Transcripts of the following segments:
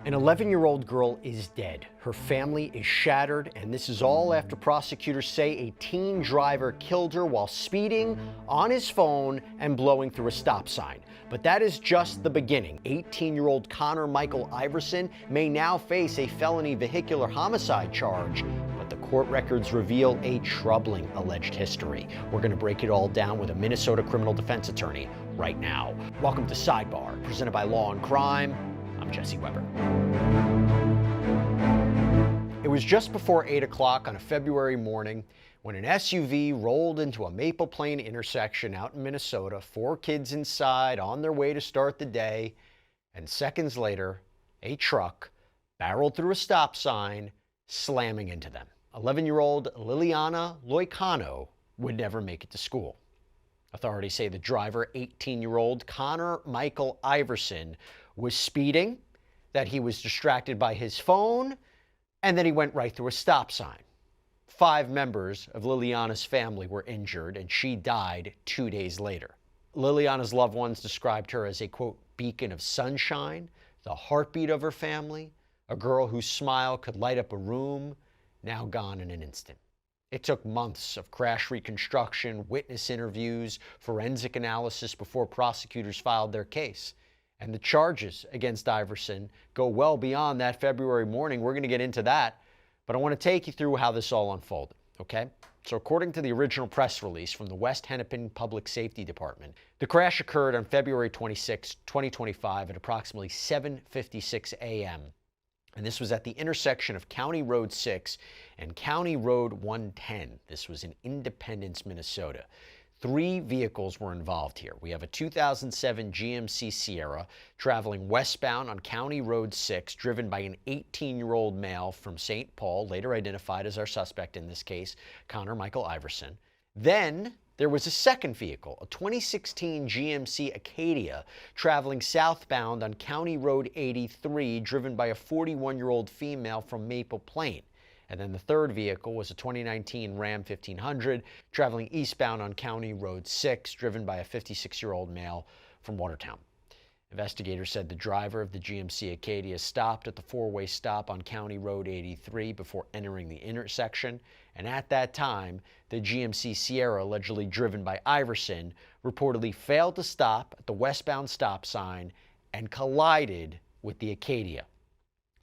An 11-year-old girl is dead. Her family is shattered, and this is all after prosecutors say a teen driver killed her while speeding on his phone and blowing through a stop sign. But that is just the beginning. 18-year-old Conner Michael Iversen may now face a felony vehicular homicide charge, but the court records reveal a troubling alleged history. We're going to break it all down with a Minnesota criminal defense attorney right now. Welcome to Sidebar, presented by Law&Crime. I'm Jesse Weber. It was just before 8 o'clock on a February morning when an SUV rolled into a Maple Plain intersection out in Minnesota, 4 kids inside on their way to start the day, and seconds later, a truck barreled through a stop sign, slamming into them. 11-year-old Liliana Loicano would never make it to school. Authorities say the driver, 18-year-old Conner Michael Iversen, was speeding, that he was distracted by his phone, and that he went right through a stop sign. 5 members of Liliana's family were injured, and she died 2 days later. Liliana's loved ones described her as a, quote, beacon of sunshine, the heartbeat of her family, a girl whose smile could light up a room, now gone in an instant. It took months of crash reconstruction, witness interviews, forensic analysis before prosecutors filed their case. And the charges against Iversen go well beyond that February morning. We're going to get into that, but I want to take you through how this all unfolded, okay? So according to the original press release from the West Hennepin Public Safety Department, the crash occurred on February 26, 2025 at approximately 7:56 a.m. And this was at the intersection of County Road 6 and County Road 110. This was in Independence, Minnesota. 3 vehicles were involved here. We have a 2007 GMC Sierra traveling westbound on County Road 6, driven by an 18-year-old male from St. Paul, later identified as our suspect in this case, Conner Michael Iversen. Then there was a second vehicle, a 2016 GMC Acadia, traveling southbound on County Road 83, driven by a 41-year-old female from Maple Plain. And then the third vehicle was a 2019 Ram 1500 traveling eastbound on County Road 6, driven by a 56-year-old male from Watertown. Investigators said the driver of the GMC Acadia stopped at the 4-way stop on County Road 83 before entering the intersection. And at that time, the GMC Sierra, allegedly driven by Iversen, reportedly failed to stop at the westbound stop sign and collided with the Acadia.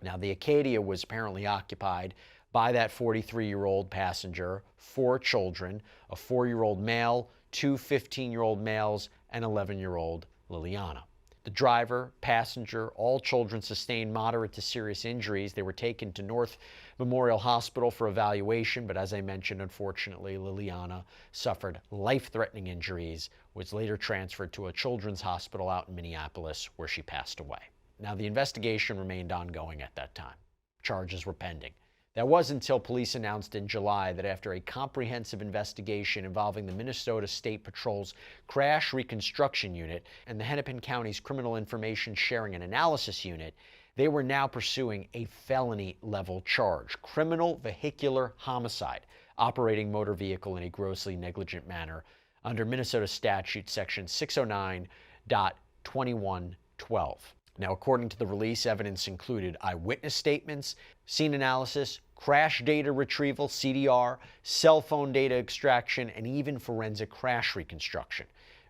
Now, the Acadia was apparently occupied by that 43-year-old passenger, 4 children, a 4-year-old male, 2 15-year-old males, and 11-year-old Liliana. The driver, passenger, all children sustained moderate to serious injuries. They were taken to North Memorial Hospital for evaluation, but as I mentioned, unfortunately, Liliana suffered life-threatening injuries, was later transferred to a children's hospital out in Minneapolis, where she passed away. Now, the investigation remained ongoing at that time. Charges were pending. That was until police announced in July that after a comprehensive investigation involving the Minnesota State Patrol's Crash Reconstruction Unit and the Hennepin County's Criminal Information Sharing and Analysis Unit, they were now pursuing a felony-level charge, criminal vehicular homicide, operating motor vehicle in a grossly negligent manner under Minnesota Statute Section 609.2112. Now, according to the release, evidence included eyewitness statements, scene analysis, crash data retrieval, CDR, cell phone data extraction, and even forensic crash reconstruction.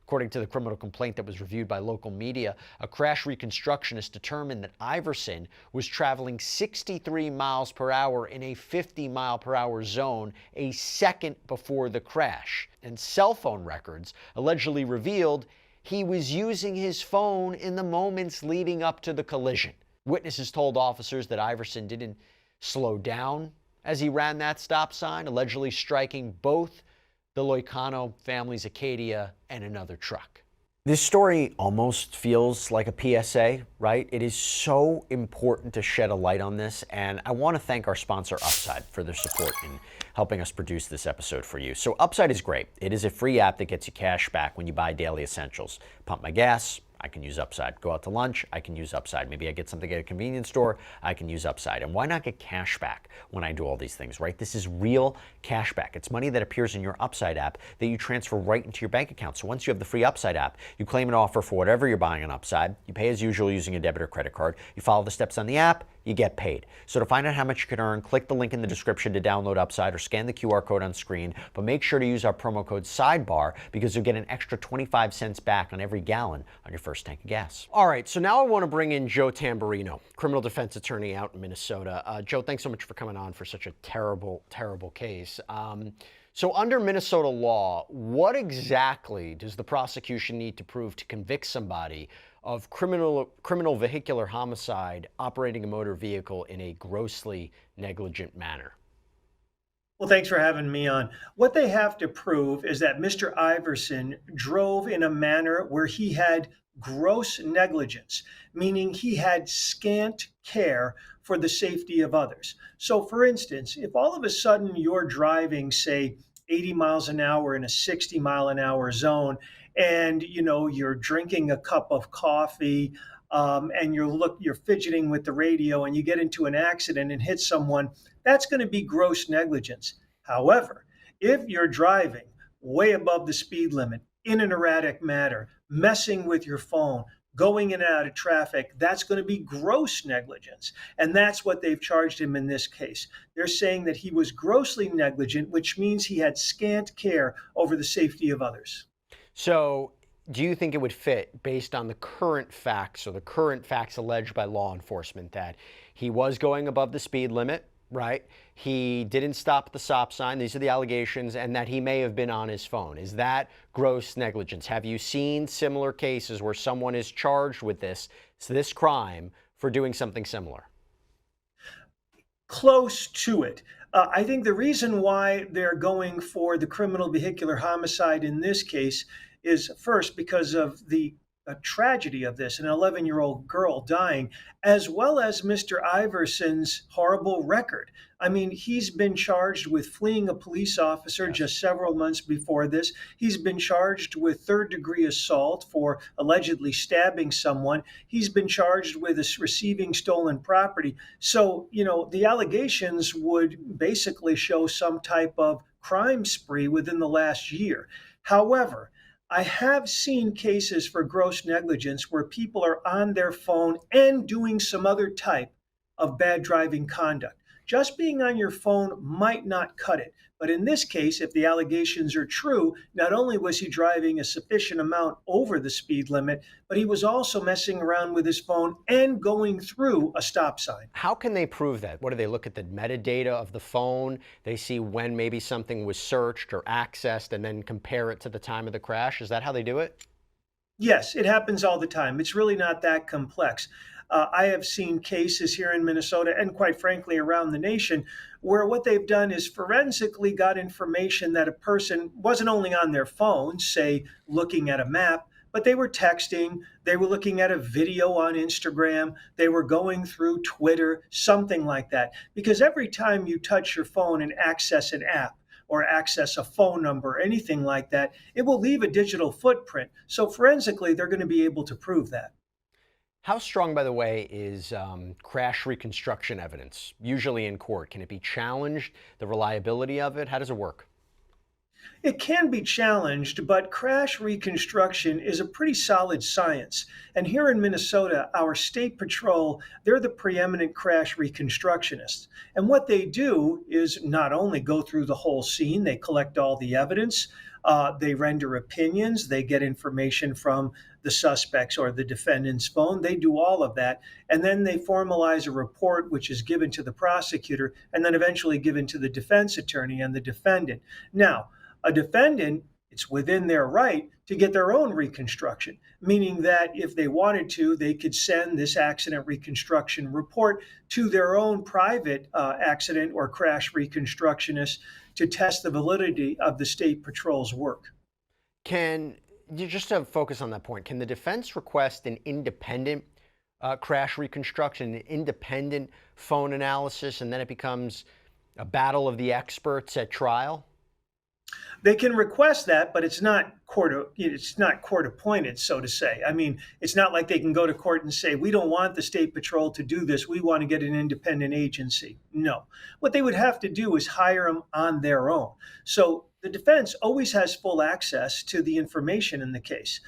According to the criminal complaint that was reviewed by local media, a crash reconstructionist determined that Iversen was traveling 63 miles per hour in a 50-mile-per-hour zone a second before the crash. And cell phone records allegedly revealed he was using his phone in the moments leading up to the collision. Witnesses told officers that Iversen didn't slow down as he ran that stop sign, allegedly striking both the Loicano family's Acadia and another truck. This story almost feels like a PSA, right? It is so important to shed a light on this, and I want to thank our sponsor, Upside, for their support in helping us produce this episode for you. So Upside is great. It is a free app that gets you cash back when you buy daily essentials. Pump my gas, I can use Upside. Go out to lunch, I can use Upside. Maybe I get something at a convenience store, I can use Upside. And why not get cash back when I do all these things, right? This is real cash back. It's money that appears in your Upside app that you transfer right into your bank account. So once you have the free Upside app, you claim an offer for whatever you're buying on Upside. You pay as usual using a debit or credit card. You follow the steps on the app, you get paid. So to find out how much you can earn, click the link in the description to download Upside or scan the QR code on screen. But make sure to use our promo code SIDEBAR because you'll get an extra 25 cents back on every gallon on your first tank of gas. All right, so now I want to bring in Joe Tamburino, criminal defense attorney out in Minnesota. Joe, thanks so much for coming on for such a terrible, terrible case. So under Minnesota law, what exactly does the prosecution need to prove to convict somebody of criminal vehicular homicide operating a motor vehicle in a grossly negligent manner? Well, thanks for having me on. What they have to prove is that Mr. Iversen drove in a manner where he had gross negligence, meaning he had scant care for the safety of others. So, for instance, if all of a sudden you're driving, say, 80 miles an hour in a 60-mile-an-hour zone, and you're drinking a cup of coffee, and you're fidgeting with the radio, and you get into an accident and hit someone, that's going to be gross negligence. However, if you're driving way above the speed limit in an erratic manner, messing with your phone, going in and out of traffic, that's going to be gross negligence. And that's what they've charged him in this case. They're saying that he was grossly negligent, which means he had scant care over the safety of others. So do you think it would fit based on the current facts or the current facts alleged by law enforcement that he was going above the speed limit, right? He didn't stop at the stop sign. These are the allegations, and that he may have been on his phone. Is that gross negligence? Have you seen similar cases where someone is charged with this crime for doing something similar? Close to it. I think the reason why they're going for the criminal vehicular homicide in this case is first because of the tragedy of this, an 11-year-old girl dying, as well as Mr. Iversen's horrible record. I mean, he's been charged with fleeing a police officer just several months before this. He's been charged with third-degree assault for allegedly stabbing someone. He's been charged with receiving stolen property. So, the allegations would basically show some type of crime spree within the last year. However, I have seen cases for gross negligence where people are on their phone and doing some other type of bad driving conduct. Just being on your phone might not cut it. But in this case, if the allegations are true, not only was he driving a sufficient amount over the speed limit, but he was also messing around with his phone and going through a stop sign. How can they prove that? What do they look at the metadata of the phone? They see when maybe something was searched or accessed and then compare it to the time of the crash? Is that how they do it? Yes, it happens all the time. It's really not that complex. I have seen cases here in Minnesota and quite frankly around the nation where what they've done is forensically got information that a person wasn't only on their phone, say looking at a map, but they were texting, they were looking at a video on Instagram, they were going through Twitter, something like that. Because every time you touch your phone and access an app, or access a phone number, anything like that, it will leave a digital footprint. So forensically, they're going to be able to prove that. How strong, by the way, is crash reconstruction evidence, usually in court? Can it be challenged, the reliability of it? How does it work? It can be challenged, but crash reconstruction is a pretty solid science. And here in Minnesota, our state patrol, they're the preeminent crash reconstructionists. And what they do is not only go through the whole scene, they collect all the evidence, they render opinions, they get information from the suspect's or the defendant's phone. They do all of that. And then they formalize a report, which is given to the prosecutor and then eventually given to the defense attorney and the defendant. Now, a defendant, it's within their right to get their own reconstruction, meaning that if they wanted to, they could send this accident reconstruction report to their own private accident or crash reconstructionist to test the validity of the state patrol's work. Can you, just to focus on that point, can the defense request an independent crash reconstruction, an independent phone analysis, and then it becomes a battle of the experts at trial? They can request that, but it's not court appointed, so to say. I mean, it's not like they can go to court and say, we don't want the state patrol to do this. We want to get an independent agency. No. What they would have to do is hire them on their own. So the defense always has full access to the information in the case.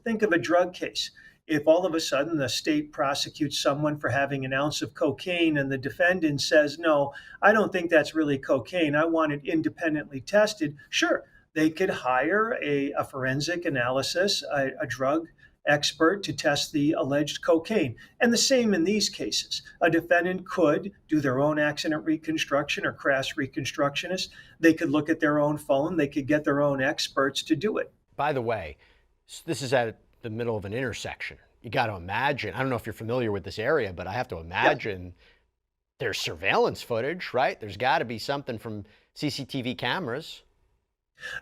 Think of a drug case. If all of a sudden the state prosecutes someone for having an ounce of cocaine and the defendant says, no, I don't think that's really cocaine, I want it independently tested, sure, they could hire a forensic analysis, a drug expert to test the alleged cocaine. And the same in these cases. A defendant could do their own accident reconstruction or crash reconstructionist. They could look at their own phone. They could get their own experts to do it. By the way, this is at the middle of an intersection. You got to imagine, I don't know if you're familiar with this area, but I have to imagine there's surveillance footage, right? There's got to be something from CCTV cameras.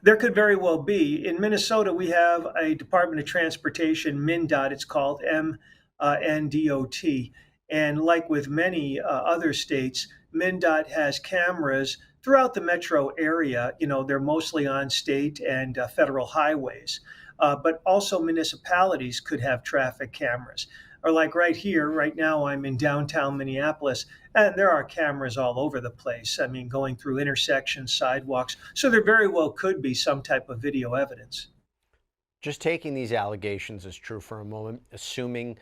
There could very well be. In Minnesota, we have a Department of Transportation, MnDOT, it's called MNDOT. And like with many other states, MnDOT has cameras throughout the metro area. They're mostly on state and federal highways. But also municipalities could have traffic cameras. Or like right here, right now I'm in downtown Minneapolis, and there are cameras all over the place. I mean, going through intersections, sidewalks. So there very well could be some type of video evidence. Just taking these allegations as true for a moment, assuming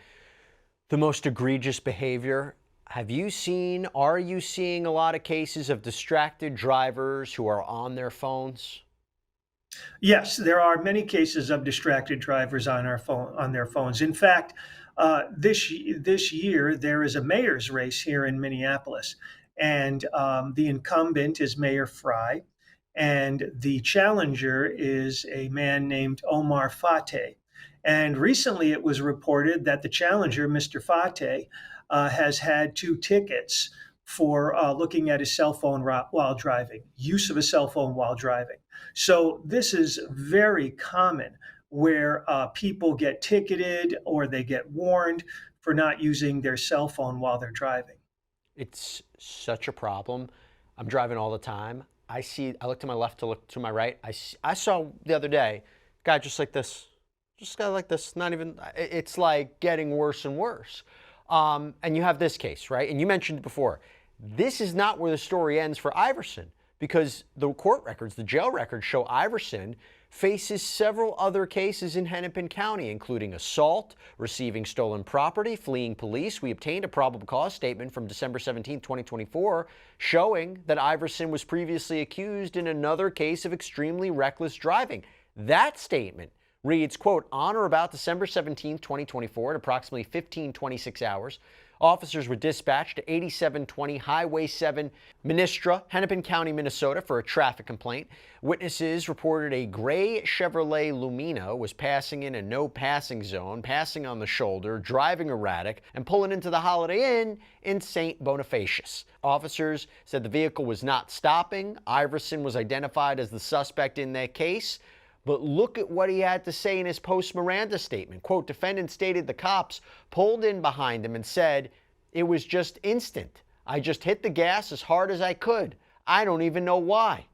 the most egregious behavior, are you seeing a lot of cases of distracted drivers who are on their phones? Yes, there are many cases of distracted drivers on their phones. In fact, this year there is a mayor's race here in Minneapolis, and the incumbent is Mayor Fry, and the challenger is a man named Omar Fateh. And recently, it was reported that the challenger, Mr. Fateh, has had 2 tickets for looking at his cell phone while driving, use of a cell phone while driving. So this is very common where people get ticketed or they get warned for not using their cell phone while they're driving. It's such a problem. I'm driving all the time. I look to my left to look to my right. I saw the other day, guy just like this, not even, it's like getting worse and worse. And you have this case, right? And you mentioned before, this is not where the story ends for Iversen, because the court records, the jail records show Iversen faces several other cases in Hennepin County, including assault, receiving stolen property, fleeing police. We obtained a probable cause statement from December 17, 2024, showing that Iversen was previously accused in another case of extremely reckless driving. That statement reads, quote, on or about December 17, 2024 at approximately 15:26 hours, officers were dispatched to 8720 Highway 7, Ministra, Hennepin County, Minnesota for a traffic complaint. Witnesses reported a gray Chevrolet Lumina was passing in a no passing zone, passing on the shoulder, driving erratic, and pulling into the Holiday Inn in St. Bonifacius. Officers said the vehicle was not stopping. Iversen was identified as the suspect in that case. But look at what he had to say in his post-Miranda statement. Quote, defendant stated the cops pulled in behind him and said, it was just instant. I just hit the gas as hard as I could. I don't even know why.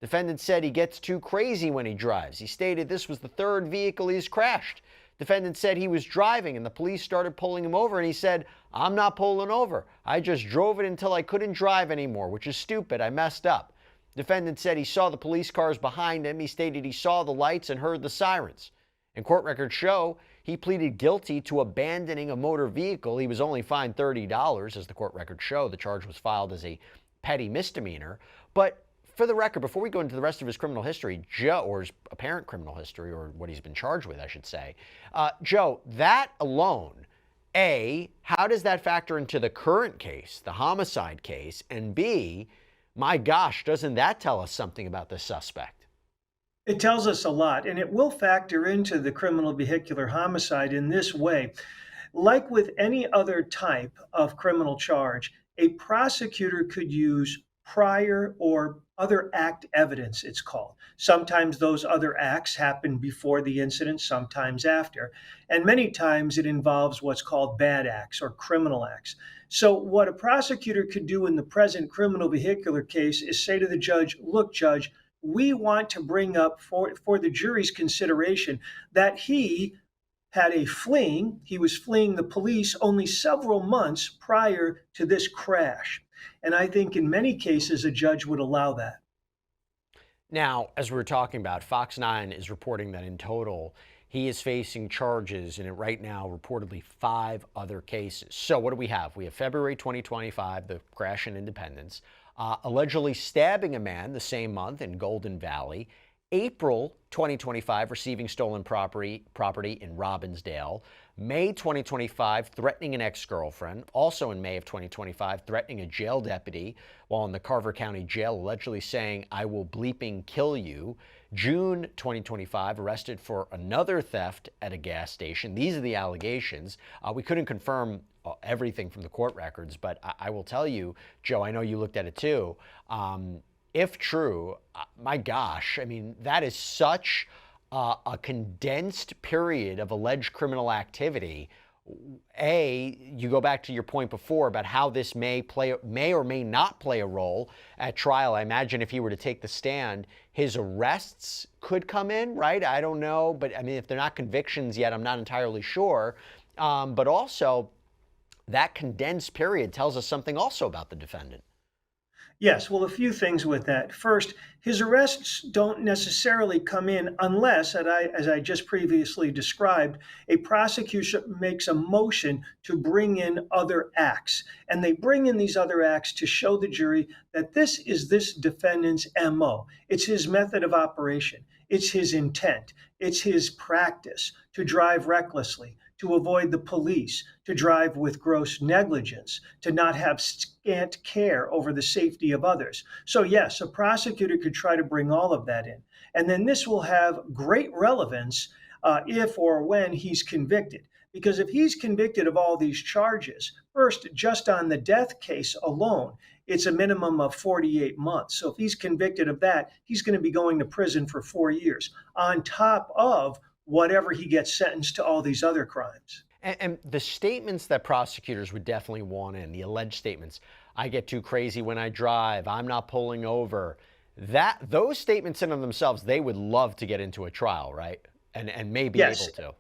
Defendant said he gets too crazy when he drives. He stated this was the 3rd vehicle he's crashed. Defendant said he was driving and the police started pulling him over and he said, I'm not pulling over. I just drove it until I couldn't drive anymore, which is stupid. I messed up. Defendant said he saw the police cars behind him. He stated he saw the lights and heard the sirens. And court records show he pleaded guilty to abandoning a motor vehicle. He was only fined $30, as the court records show. The charge was filed as a petty misdemeanor. But for the record, before we go into the rest of his criminal history, Joe, or his apparent criminal history, or what he's been charged with, I should say, Joe, that alone, A, how does that factor into the current case, the homicide case, and B, my gosh, doesn't that tell us something about the suspect? It tells us a lot, and it will factor into the criminal vehicular homicide in this way. Like with any other type of criminal charge, a prosecutor could use prior or other act evidence, it's called. Sometimes those other acts happen before the incident, sometimes after. And many times it involves what's called bad acts or criminal acts. So what a prosecutor could do in the present criminal vehicular case is say to the judge, look, judge, we want to bring up for the jury's consideration that he he was fleeing the police only several months prior to this crash. And I think in many cases, a judge would allow that. Now, as we were talking about, Fox 9 is reporting that in total, he is facing charges in right now, reportedly 5 other cases. So what do we have? We have February 2025, the crash in Independence, allegedly stabbing a man the same month in Golden Valley, April 2025, receiving stolen property in Robbinsdale, May 2025, threatening an ex-girlfriend, also in May of 2025, threatening a jail deputy while in the Carver County Jail, allegedly saying, "I will bleeping kill you." June 2025, arrested for another theft at a gas station. These are the allegations. We couldn't confirm everything from the court records, but I will tell you, Joe, I know you looked at it too. If true, my gosh, I mean, that is such a condensed period of alleged criminal activity. You go back to your point before about how this may or may not play a role at trial. I imagine if he were to take the stand, his arrests could come in, right? I don't know, but I mean, if they're not convictions yet, I'm not entirely sure. But also, that condensed period tells us something also about the defendant. Yes, well, a few things with that. First, his arrests don't necessarily come in unless, as I just previously described, a prosecution makes a motion to bring in other acts. And they bring in these other acts to show the jury that this is this defendant's MO. It's his method of operation. It's his intent. It's his practice to drive recklessly, to avoid the police, to drive with gross negligence, to not have scant care over the safety of others. So yes, a prosecutor could try to bring all of that in. And then this will have great relevance if or when he's convicted. Because if he's convicted of all these charges, first, just on the death case alone, it's a minimum of 48 months. So if he's convicted of that, he's going to be going to prison for 4 years on top of whatever he gets sentenced to all these other crimes. And the statements that prosecutors would definitely want in, the alleged statements, "I get too crazy when I drive, I'm not pulling over," those statements in and of themselves, they would love to get into a trial, right? And may be Yes. able to.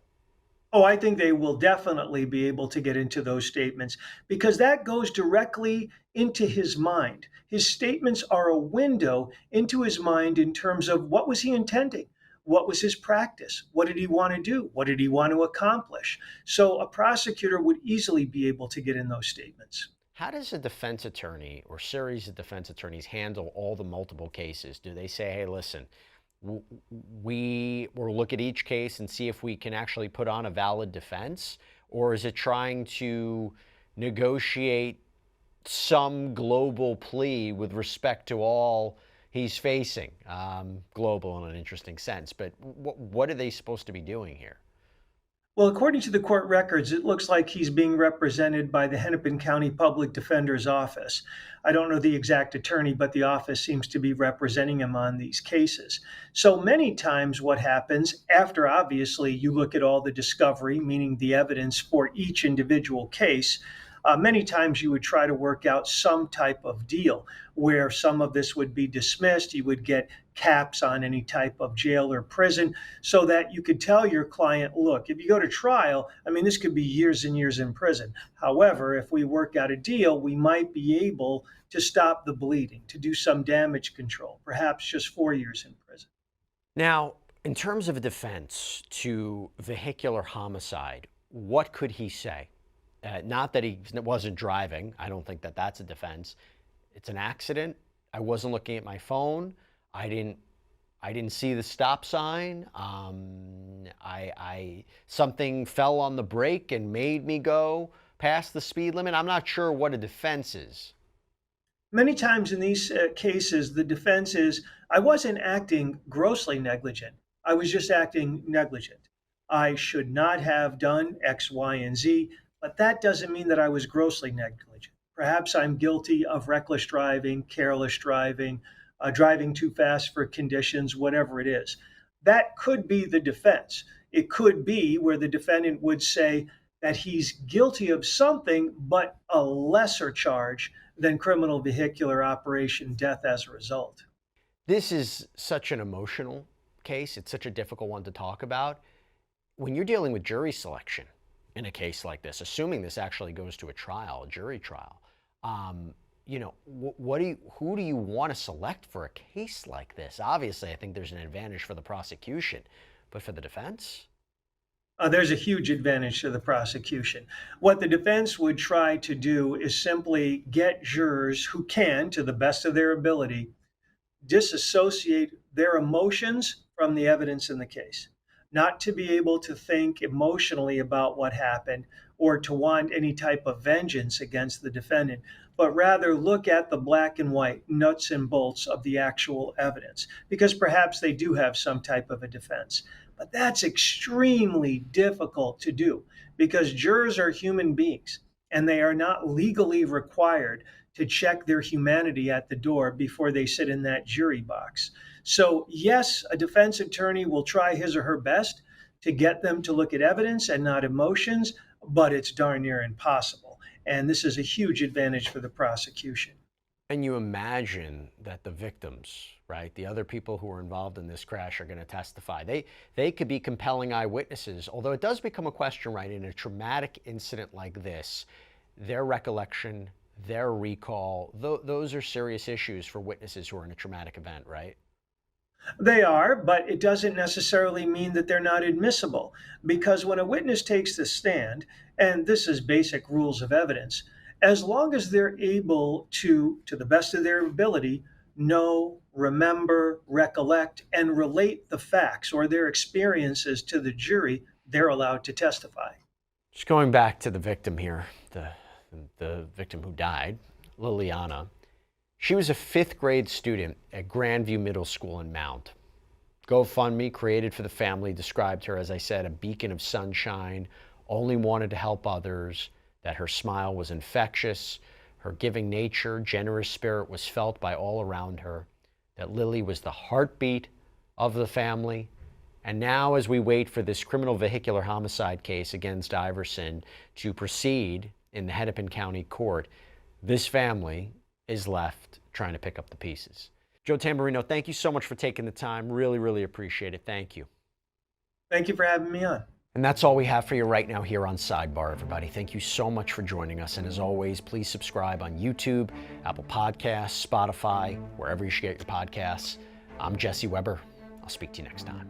Oh, I think they will definitely be able to get into those statements because that goes directly into his mind. His statements are a window into his mind in terms of what was he intending? What was his practice? What did he want to do? What did he want to accomplish? So a prosecutor would easily be able to get in those statements. How does a defense attorney or series of defense attorneys handle all the multiple cases? Do they say, "Hey, listen, we will look at each case and see if we can actually put on a valid defense"? Or is it trying to negotiate some global plea with respect to all he's facing? Global in an interesting sense, but what are they supposed to be doing here? Well, according to the court records, it looks like he's being represented by the Hennepin County Public Defender's Office. I don't know the exact attorney, but the office seems to be representing him on these cases. So many times, what happens after obviously you look at all the discovery, meaning the evidence for each individual case, many times you would try to work out some type of deal where some of this would be dismissed. You would get caps on any type of jail or prison so that you could tell your client, look, if you go to trial, I mean, this could be years and years in prison. However, if we work out a deal, we might be able to stop the bleeding, to do some damage control, perhaps just 4 years in prison. Now, in terms of a defense to vehicular homicide, what could he say? Not that he wasn't driving. I don't think that that's a defense. It's an accident. I wasn't looking at my phone. I didn't see the stop sign. Something fell on the brake and made me go past the speed limit. I'm not sure what a defense is. Many times in these cases, the defense is, I wasn't acting grossly negligent. I was just acting negligent. I should not have done X, Y, and Z, but that doesn't mean that I was grossly negligent. Perhaps I'm guilty of reckless driving, careless driving, driving too fast for conditions, whatever it is. That could be the defense. It could be where the defendant would say that he's guilty of something, but a lesser charge than criminal vehicular operation death as a result. This is such an emotional case. It's such a difficult one to talk about. When you're dealing with jury selection in a case like this, assuming this actually goes to a trial, a jury trial, you know, who do you want to select for a case like this? Obviously, I think there's an advantage for the prosecution, but for the defense? There's a huge advantage to the prosecution. What the defense would try to do is simply get jurors who can, to the best of their ability, disassociate their emotions from the evidence in the case, not to be able to think emotionally about what happened or to want any type of vengeance against the defendant, but rather look at the black and white nuts and bolts of the actual evidence, because perhaps they do have some type of a defense. But that's extremely difficult to do because jurors are human beings and they are not legally required to check their humanity at the door before they sit in that jury box. So, yes, a defense attorney will try his or her best to get them to look at evidence and not emotions, but it's darn near impossible. And this is a huge advantage for the prosecution. And you imagine that the victims, right, the other people who were involved in this crash are going to testify. They could be compelling eyewitnesses, although it does become a question, right, in a traumatic incident like this, their recollection, their recall, those are serious issues for witnesses who are in a traumatic event, right? They are, but it doesn't necessarily mean that they're not admissible. Because when a witness takes the stand, and this is basic rules of evidence, as long as they're able to the best of their ability, know, remember, recollect, and relate the facts or their experiences to the jury, they're allowed to testify. Just going back to the victim here, the victim who died, Liliana. She was a 5th grade student at Grandview Middle School in Mount. GoFundMe, created for the family, described her, as I said, a beacon of sunshine, only wanted to help others, that her smile was infectious, her giving nature, generous spirit was felt by all around her, that Lily was the heartbeat of the family. And now, as we wait for this criminal vehicular homicide case against Iversen to proceed in the Hennepin County Court, this family is left trying to pick up the pieces. Joe Tamburino, thank you so much for taking the time. Really, really appreciate it. Thank you. Thank you for having me on. And that's all we have for you right now here on Sidebar, everybody. Thank you so much for joining us. And as always, please subscribe on YouTube, Apple Podcasts, Spotify, wherever you should get your podcasts. I'm Jesse Weber. I'll speak to you next time.